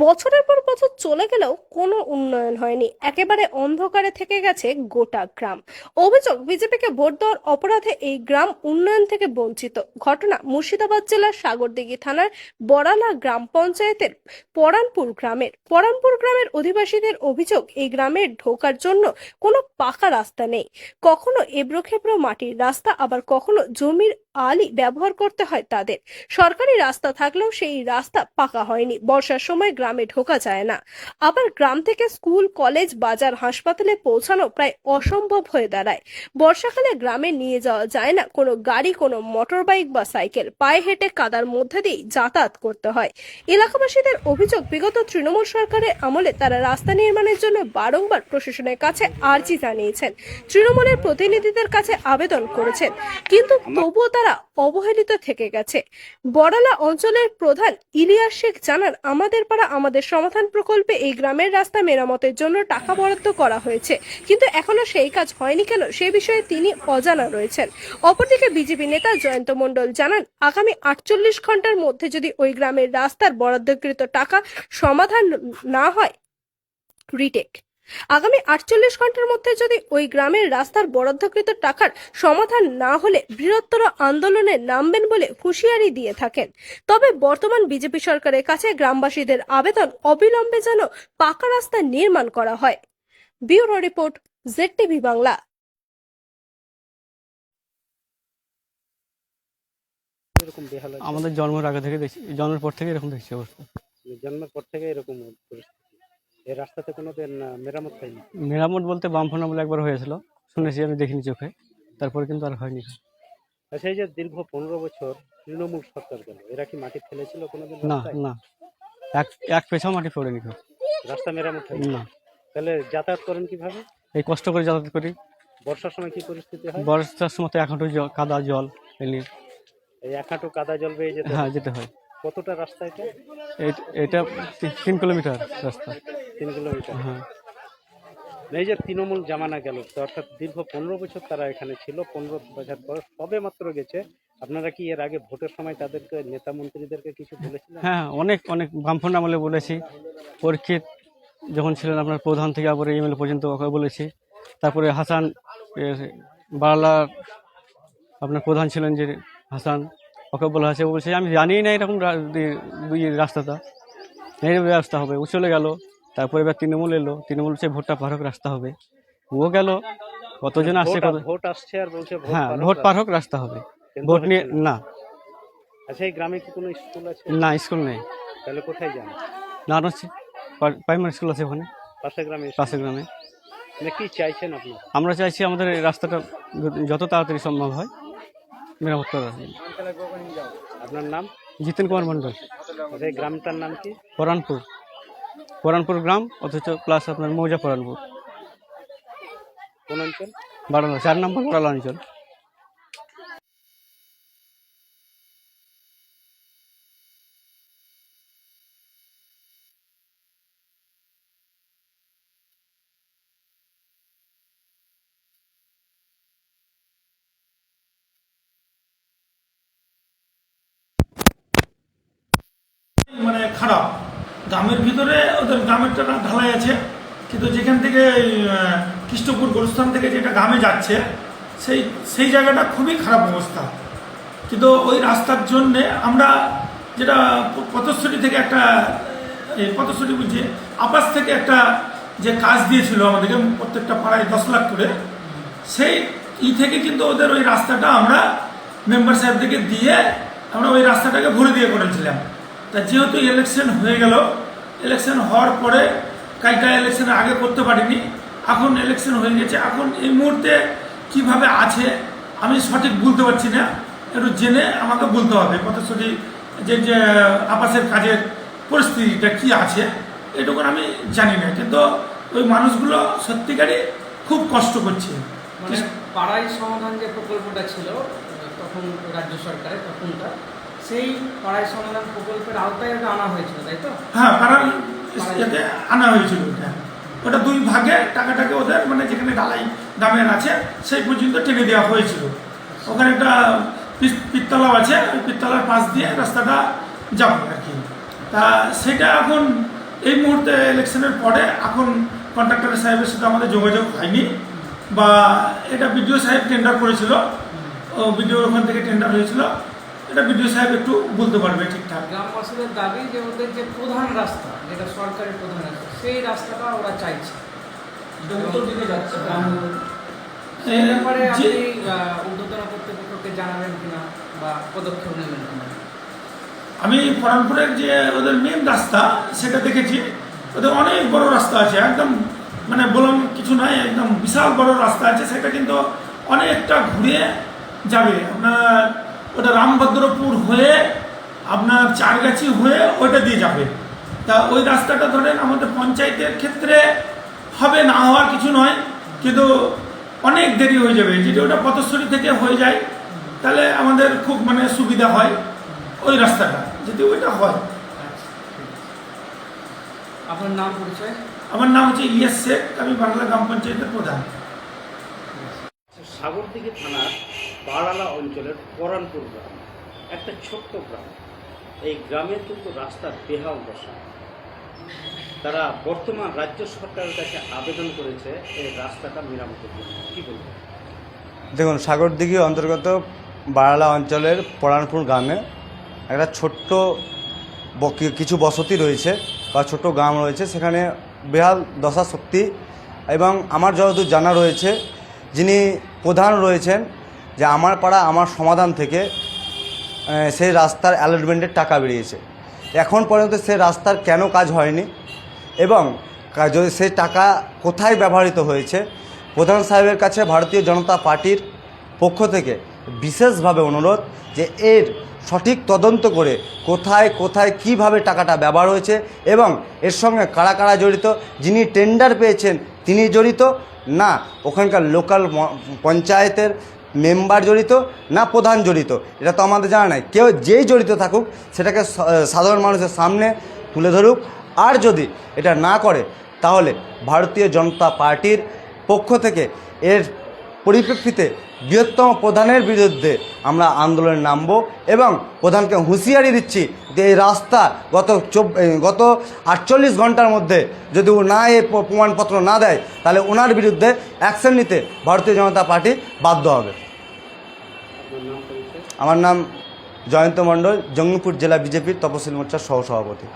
বছরের পর বছর চলে গেলেও কোনো উন্নয়ন হয়নি, একেবারে অন্ধকারে থেকে গেছে গোটা গ্রাম। অভিযোগ, বিজেপিকে ভোট দেওয়ার অপরাধে এই গ্রাম উন্নয়ন থেকে বঞ্চিত। ঘটনা মুর্শিদাবাদ জেলার সাগরদিঘি থানার বড়ালা গ্রাম পঞ্চায়েতের পরানপুর গ্রামের অধিবাসীদের অভিযোগ, এই গ্রামে ঢোকার জন্য কোনো পাকা রাস্তা নেই। কখনো এবড়ো খেবড়ো মাটির রাস্তা, আবার কখনো জমির আলই ব্যবহার করতে হয় তাদের। সরকারি রাস্তা থাকলেও সেই রাস্তা পাকা হয়নি, বর্ষার সময় গ্রামে ঢোকা যায় না। আবার গ্রাম থেকে স্কুল, কলেজ, বাজার, হাসপাতালে পৌঁছানো প্রায় অসম্ভব হয়ে দাঁড়ায়। বর্ষাকালে গ্রামে নিয়ে যাওয়া যায় না কোনো গাড়ি, কোনো মোটর বাইক বা সাইকেল, পায়ে হেঁটে কাদার মধ্যে দিয়ে যাতায়াত করতে হয়। এলাকাবাসীদের অভিযোগ, বিগত তৃণমূল সরকারের আমলে তারা রাস্তা নির্মাণের জন্য বারংবার প্রশাসনের কাছে আর্জি জানিয়েছেন, তৃণমূলের প্রতিনিধিদের কাছে আবেদন করেছেন, কিন্তু তবুও তারা অবহেলিত থেকে গেছে। বড়ালা অঞ্চলের প্রধান ইলিয়াস শেখ জানান, আমাদের পাড়া আমাদের সমাধান প্রকল্পে এই গ্রামের রাস্তা মেরামতের জন্য টাকা বরাদ্দ করা হয়েছে, কিন্তু এখনো সেই কাজ হয়নি কেন সে বিষয়ে তিনি অজানা রয়েছেন। অপরদিকে বিজেপি নেতা জয়ন্ত মণ্ডল জানান, আগামী 48 ঘন্টার মধ্যে যদি ওই গ্রামের রাস্তার বরাদ্দকৃত টাকা সমাধান না হয়, রিটেক আগামী 48 ঘন্টার মধ্যে যদি ওই গ্রামের রাস্তার বরাদ্দকৃত টাকার সমাধান না হলে বৃহত্তর আন্দোলনে নামবেন বলে হুঁশিয়ারি দিয়ে থাকেন। তবে বর্তমান বিজেপি সরকারের কাছে গ্রামবাসীদের আবেদন, অবিলম্বে যেন পাকা রাস্তা নির্মাণ করা হয়। Bureau report, ZTV Bangla. এরকম বেহাল আছে? আমাদের জন্মের আগে থেকে দেখছি, জন্মের পর থেকে এরকম দেখছি অবস্থা। জন্মের পর থেকে এরকম পরিস্থিতি। এই রাস্তাতে কোনোদিন মেরামত হয়নি? মেরামত বলতে বামফানা বলে একবার হয়েছিল, শুনেছি, আমি দেখিনি চোখে, তারপরে কিন্তু আর হয়নি। আচ্ছা, এই যে দীর্ঘ 15 বছর তৃণমূল সরকার গেল, এরা কি মাটি ফেলেছিল কোনোদিন না রাস্তায়? না, এক এক পেছাও মাটি পড়েনি কেউ। রাস্তা মেরামত হয়নি? না, তাহলে যাতায়াত করেন কিভাবে? এই কষ্ট করে যাতায়াত করি। বর্ষার সময় কি পরিস্থিতি হয়? বর্ষার সময় তো এক হাঁটু কাদা জল এলি। এই এক হাঁটু কাদা জল বেয়ে যেতে হ্যাঁ, হয়? যেতে হয়। কতটা রাস্তা এটা? এটা 3 কিলোমিটার রাস্তা। 3 কিলোমিটার। হ্যাঁ, এই যে তৃণমূল জামানা গেল, তো অর্থাৎ দীর্ঘ 15 বছর তারা এখানে ছিল, 15 বছর পর সবে মাত্র গেছে। আপনারা কি এর আগে ভোটের সময় তাদেরকে, নেতা মন্ত্রীদেরকে কিছু বলেছিলেন? হ্যাঁ, অনেক অনেক বামফানা আমলে বলেছি। পরীক্ষিত যখন ছিলেন আপনার প্রধান থেকে আবার এমএলএ পর্যন্ত ওকে বলেছি। তারপরে হাসান বাড়ালার আপনার প্রধান ছিলেন যে হাসান, ওকে বলা হয়েছে, বলছে আমি জানি না এরকম রাস্তাটা এই রাস্তা হবে। ও চলে গেল, তারপরে এবার তৃণমূল এলো, তৃণমূল সে ভোটটা পার হোক রাস্তা হবে, ও গেল। কতজন আসছে, ভোট আসছে আর বলছে হ্যাঁ ভোট পার হোক রাস্তা হবে, কিন্তু ভোট নিয়ে হচ্ছে না। না। আচ্ছা, এই গ্রামে কি কোনো স্কুল আছে? না, স্কুল নেই। তাহলে কোথায় যান? না, প্রাইমারি স্কুল আছে ওখানে পাশের গ্রামে? পাশের গ্রামে। মানে কি চাইছেন আপনারা? আমরা চাইছি আমাদের এই রাস্তাটা যত তাড়াতাড়ি সম্ভব হয় মেরামত করার। আপনার নাম? জিতেন কুমার মন্ডল। আচ্ছা, এই গ্রামটার নাম কি? পরানপুর গ্রাম, অথচ প্লাস আপনার মৌজা পরানপুর। কোন অঞ্চল? বাড়ানো 4 নম্বর বাড়ালা অঞ্চল। মানে খারাপ। গ্রামের ভিতরে ওদের গ্রামেরটা ঢালাই আছে, কিন্তু যেখান থেকে কৃষ্ণপুর গোরস্থান থেকে যেটা গ্রামে যাচ্ছে সেই সেই জায়গাটা খুবই খারাপ অবস্থা। কিন্তু ওই রাস্তার জন্যে আমরা যেটা পথশ্রী থেকে একটা পথশ্রী বুঝিয়ে আপাস থেকে একটা যে কাজ দিয়েছিল আমাদেরকে প্রত্যেকটা পাড়ায় 10 লাখ করে, সেই থেকে কিন্তু ওদের ওই রাস্তাটা আমরা মেম্বার সাহেবদেরকে দিয়ে আমরা ওই রাস্তাটাকে ভরে দিয়ে করেছিলাম। তা যেহেতু ইলেকশন হয়ে গেল, ইলেকশন হওয়ার পরে কাজটা ইলেকশনের আগে করতে পারিনি, এখন ইলেকশন হয়ে গেছে, এখন এই মুহূর্তে কিভাবে আছে আমি সঠিক বলতে পারছি না, একটু জেনে আমাকে বলতে হবে পথশ্রী যে আবাসের কাজের পরিস্থিতিটা কি আছে, এটুকু আমি জানি না। কিন্তু ওই মানুষগুলো সত্যিকারই খুব কষ্ট করছে। মানে পাড়াই সমাধান যে প্রকল্পটা ছিল তখন রাজ্য সরকারের, তখনটা সেই পাড়াই সমাধান প্রকল্পের আওতায় ওটা আনা হয়েছিল, তাই তো? হ্যাঁ, পাড়ার ইয়েতে আনা হয়েছিল ওটা 2 ভাগে টাকাটাকে ওদের মানে যেখানে ঢালাই দামের আছে সেই পর্যন্ত টেনে দেওয়া হয়েছিল। ওখানে একটা পিত্তলাও আছে, ওই পিত্তলার পাশ দিয়ে রাস্তাটা যাবে আর কি। তা সেটা এখন এই মুহূর্তে ইলেকশনের পরে এখন কন্ট্রাক্টর সাহেবের সাথে আমাদের যোগাযোগ হয়নি, বা এটা বিডিও সাহেব টেন্ডার করেছিল, ও বিডিওর ওখান থেকে টেন্ডার হয়েছিল, এটা বিডিও সাহেব একটু বলতে পারবে ঠিকঠাক। গ্রামবাসীদের দাবি যে ওদের যে প্রধান রাস্তা, যেটা সরকারি প্রধান রাস্তা, সেই রাস্তাটা ওরা চাইছে, উত্তর দিকে যাচ্ছে। এই ব্যাপারে আপনি ঊর্ধ্বতন কর্তৃপক্ষকে জানাবেন কিনা বা পদক্ষেপ নেবেন কিনা? আমি পরানপুরের যে ওদের মেন রাস্তা সেটা দেখেছি, ওদের অনেক বড় রাস্তা আছে, একদম মানে বললাম কিছু নয়, একদম বিশাল বড় রাস্তা আছে, সেটা কিন্তু অনেকটা ঘুরে যাবে। আপনার ওটা রামভদ্রপুর হয়ে আপনার চারগাছি হয়ে ওইটা দিয়ে যাবে। তা ওই রাস্তাটা ধরেন আমাদের পঞ্চায়েতের ক্ষেত্রে হবে, না হওয়ার কিছু নয়, কিন্তু অনেক দেরি হয়ে যাবে। যদি ওটা পথশ্রী থেকে হয়ে যায় তাহলে আমাদের খুব মানে সুবিধা হয় ওই রাস্তাটা, যদি ওইটা হয়। আপনার নাম পরিচয়? আমার নাম হচ্ছে ইলিয়াস শেখ, আমি বাংলা গ্রাম পঞ্চায়েতের প্রধান। সাগরদিঘি থানার বাড়ালা অঞ্চলের পরানপুর গ্রাম, একটা ছোট্ট গ্রাম। এই গ্রামে কিন্তু রাস্তার বেহাল দশা। তারা বর্তমান রাজ্য সরকারের কাছে আবেদন করেছে এই রাস্তাটা মেরামতের জন্য। কী বলবেন? দেখুন, সাগরদিঘি অন্তর্গত বাড়ালা অঞ্চলের পরানপুর গ্রামে একটা ছোট্ট কিছু বসতি রয়েছে বা ছোট গ্রাম রয়েছে, সেখানে বেহাল দশা শক্তি। এবং আমার যতদূর জানা রয়েছে, যিনি প্রধান রয়েছেন, যে আমার পাড়া আমার সমাধান থেকে সেই রাস্তার অ্যালটমেন্টের টাকা বেরিয়েছে। এখন পর্যন্ত সেই রাস্তার কেন কাজ হয়নি এবং যদি সেই টাকা কোথায় ব্যবহৃত হয়েছে, প্রধান সাহেবের কাছে ভারতীয় জনতা পার্টির পক্ষ থেকে বিশেষভাবে অনুরোধ যে এর সঠিক তদন্ত করে কোথায় কোথায় কিভাবে টাকাটা ব্যবহার হয়েছে এবং এর সঙ্গে কারা কারা জড়িত, যিনি টেন্ডার পেয়েছেন তিনি জড়িত না ওখানকার লোকাল পঞ্চায়েতের মেম্বার জড়িত না প্রধান জড়িত, এটা তো আমাদের জানা নাই। কেউ যেই জড়িত থাকুক সেটাকে সাধারণ মানুষের সামনে তুলে ধরুক। আর যদি এটা না করে তাহলে ভারতীয় জনতা পার্টির পক্ষ থেকে এর পরিপ্রেক্ষিতে বৃহত্তম প্রধানের বিরুদ্ধে আমরা আন্দোলনে নামব এবং প্রধানকে হুঁশিয়ারি দিচ্ছি যে এই রাস্তা গত 48 ঘন্টার মধ্যে যদি ও না এই প্রমাণপত্র না দেয় তাহলে ওনার বিরুদ্ধে অ্যাকশন নিতে ভারতীয় জনতা পার্টি বাধ্য হবে। আমার নাম জয়ন্ত মণ্ডল, জঙ্গিপুর জেলা বিজেপির তপশিল মোর্চার সহসভাপতি।